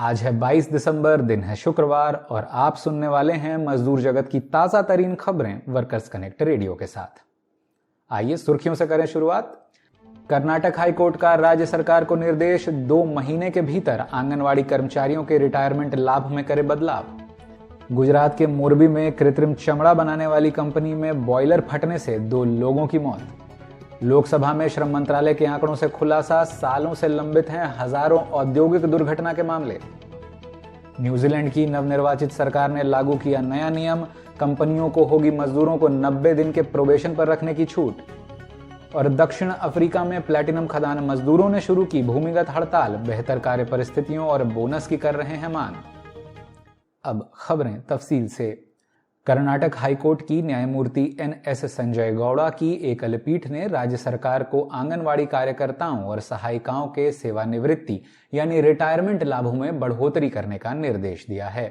आज है 22 दिसंबर, दिन है शुक्रवार और आप सुनने वाले हैं मजदूर जगत की ताजा तरीन खबरें वर्कर्स कनेक्ट रेडियो के साथ। आइए सुर्खियों से करें शुरुआत। कर्नाटक हाईकोर्ट का राज्य सरकार को निर्देश, 2 महीने के भीतर आंगनवाड़ी कर्मचारियों के रिटायरमेंट लाभ में करे बदलाव। गुजरात के मोरबी में कृत्रिम चमड़ा बनाने वाली कंपनी में बॉयलर फटने से 2 लोगों की मौत। लोकसभा में श्रम मंत्रालय के आंकड़ों से खुलासा, सालों से लंबित हैं हजारों औद्योगिक दुर्घटना के मामले। न्यूजीलैंड की नवनिर्वाचित सरकार ने लागू किया नया नियम, कंपनियों को होगी मजदूरों को 90 दिन के प्रोबेशन पर रखने की छूट। और दक्षिण अफ्रीका में प्लैटिनम खदान मजदूरों ने शुरू की भूमिगत हड़ताल, बेहतर कार्य परिस्थितियों और बोनस की कर रहे हैं मांग। अब खबरें तफसील से। कर्नाटक हाईकोर्ट की न्यायमूर्ति NS संजय गौड़ा की एकल पीठ ने राज्य सरकार को आंगनवाड़ी कार्यकर्ताओं और सहायिकाओं के सेवानिवृत्ति यानी रिटायरमेंट लाभों में बढ़ोतरी करने का निर्देश दिया है।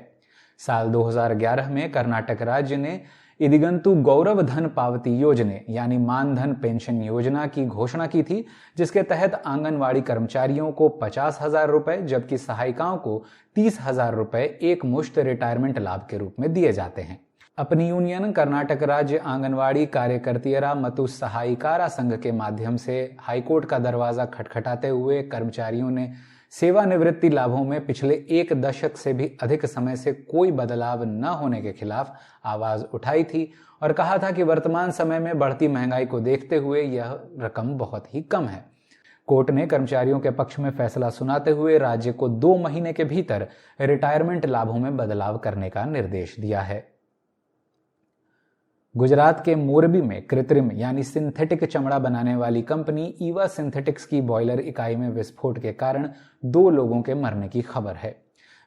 साल 2011 में कर्नाटक राज्य ने इदिगंतु गौरव धन पावती योजना यानी मानधन पेंशन योजना की घोषणा की थी, जिसके तहत आंगनवाड़ी कर्मचारियों को 50,000 रुपए जबकि सहायिकाओं को 30,000 रुपए एक मुश्त रिटायरमेंट लाभ के रूप में दिए जाते हैं। अपनी यूनियन कर्नाटक राज्य आंगनवाड़ी कार्यकर्तियरा मतु सहायिकारा संघ के माध्यम से हाईकोर्ट का दरवाजा खटखटाते हुए कर्मचारियों ने सेवानिवृत्ति लाभों में पिछले 1 दशक से भी अधिक समय से कोई बदलाव न होने के खिलाफ आवाज उठाई थी और कहा था कि वर्तमान समय में बढ़ती महंगाई को देखते हुए यह रकम बहुत ही कम है। कोर्ट ने कर्मचारियों के पक्ष में फैसला सुनाते हुए राज्य को 2 महीने के भीतर रिटायरमेंट लाभों में बदलाव करने का निर्देश दिया है। गुजरात के मोरबी में कृत्रिम यानी सिंथेटिक चमड़ा बनाने वाली कंपनी ईवा सिंथेटिक्स की बॉयलर इकाई में विस्फोट के कारण 2 लोगों के मरने की खबर है।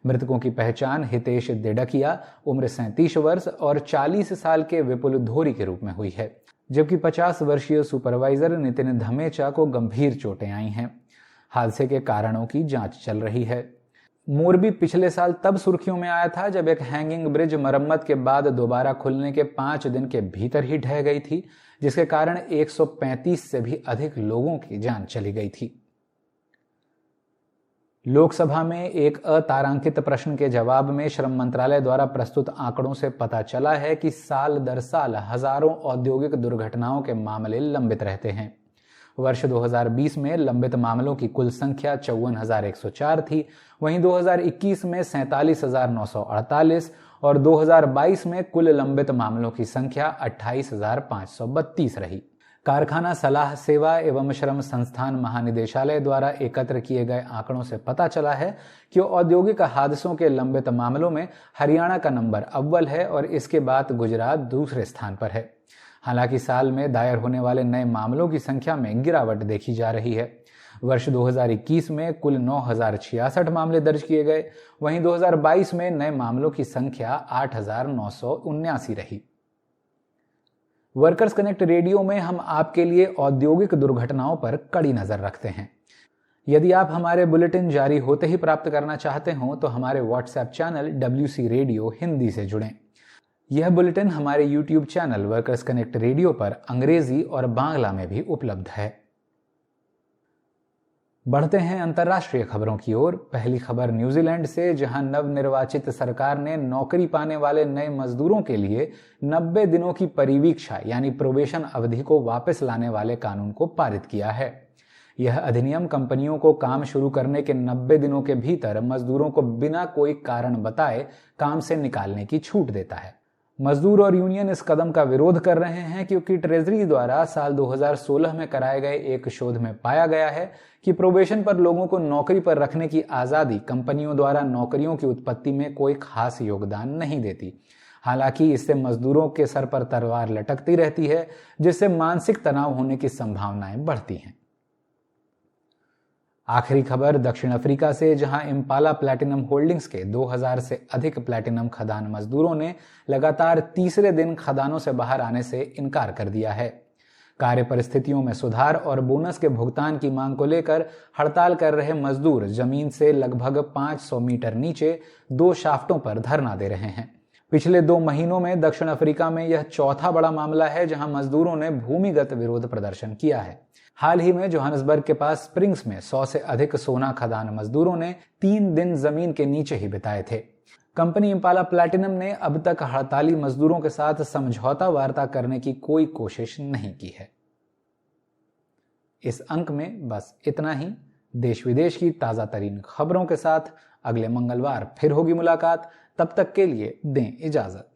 मृतकों की पहचान हितेश देडकिया, उम्र 37 वर्ष और 40 साल के विपुल धोरी के रूप में हुई है, जबकि 50 वर्षीय सुपरवाइजर नितिन धमेचा को गंभीर चोटें आई हैं। हादसे के कारणों की जांच चल रही है। मोरबी पिछले साल तब सुर्खियों में आया था जब एक हैंगिंग ब्रिज मरम्मत के बाद दोबारा खुलने के 5 दिन के भीतर ही ढह गई थी, जिसके कारण 135 से भी अधिक लोगों की जान चली गई थी। लोकसभा में एक अतारांकित प्रश्न के जवाब में श्रम मंत्रालय द्वारा प्रस्तुत आंकड़ों से पता चला है कि साल दर साल हजारों औद्योगिक दुर्घटनाओं के मामले लंबित रहते हैं। वर्ष 2020 में लंबित मामलों की कुल संख्या 54,104 थी, वहीं 2021 में 47,948 और 2022 में कुल लंबित मामलों की संख्या 28,532 रही। कारखाना सलाह सेवा एवं श्रम संस्थान महानिदेशालय द्वारा एकत्र किए गए आंकड़ों से पता चला है कि औद्योगिक हादसों के लंबित मामलों में हरियाणा का नंबर अव्वल है और इसके बाद गुजरात दूसरे स्थान पर है। हालांकि साल में दायर होने वाले नए मामलों की संख्या में गिरावट देखी जा रही है। वर्ष 2021 में कुल 9,066 मामले दर्ज किए गए, वहीं 2022 में नए मामलों की संख्या 8,979 रही। वर्कर्स कनेक्ट रेडियो में हम आपके लिए औद्योगिक दुर्घटनाओं पर कड़ी नजर रखते हैं। यदि आप हमारे बुलेटिन जारी होते ही प्राप्त करना चाहते हो तो हमारे WhatsApp channel WC radio Hindi से जुड़ें। यह बुलेटिन हमारे YouTube channel workers connect radio पर अंग्रेजी और बांग्ला में भी उपलब्ध है। बढ़ते हैं अंतर्राष्ट्रीय खबरों की ओर। पहली खबर न्यूजीलैंड से, जहां नवनिर्वाचित सरकार ने नौकरी पाने वाले नए मजदूरों के लिए 90 दिनों की परिवीक्षा यानी प्रोबेशन अवधि को वापस लाने वाले कानून को पारित किया है। यह अधिनियम कंपनियों को काम शुरू करने के 90 दिनों के भीतर मजदूरों को बिना कोई कारण बताए काम से निकालने की छूट देता है। मजदूर और यूनियन इस कदम का विरोध कर रहे हैं क्योंकि ट्रेजरी द्वारा साल 2016 में कराए गए एक शोध में पाया गया है कि प्रोबेशन पर लोगों को नौकरी पर रखने की आजादी कंपनियों द्वारा नौकरियों की उत्पत्ति में कोई खास योगदान नहीं देती। हालांकि इससे मजदूरों के सर पर तलवार लटकती रहती है, जिससे मानसिक तनाव होने की संभावनाएं बढ़ती हैं। आखिरी खबर दक्षिण अफ्रीका से, जहां इम्पाला प्लैटिनम होल्डिंग्स के 2000 से अधिक प्लैटिनम खदान मजदूरों ने लगातार तीसरे दिन खदानों से बाहर आने से इनकार कर दिया है। कार्य परिस्थितियों में सुधार और बोनस के भुगतान की मांग को लेकर हड़ताल कर रहे मजदूर जमीन से लगभग 500 मीटर नीचे 2 शाफ्टों पर धरना दे रहे हैं। पिछले 2 महीनों में दक्षिण अफ्रीका में यह चौथा बड़ा मामला है जहां मजदूरों ने भूमिगत विरोध प्रदर्शन किया है। हाल ही में जोहानिसबर्ग के पास स्प्रिंग्स में 100 से अधिक सोना खदान मजदूरों ने 3 दिन जमीन के नीचे ही बिताए थे। कंपनी इंपाला प्लैटिनम ने अब तक हड़ताली मजदूरों के साथ समझौता वार्ता करने की कोई कोशिश नहीं की है। इस अंक में बस इतना ही। देश विदेश की ताजा तरीन खबरों के साथ अगले मंगलवार फिर होगी मुलाकात। तब तक के लिए दें इजाजत।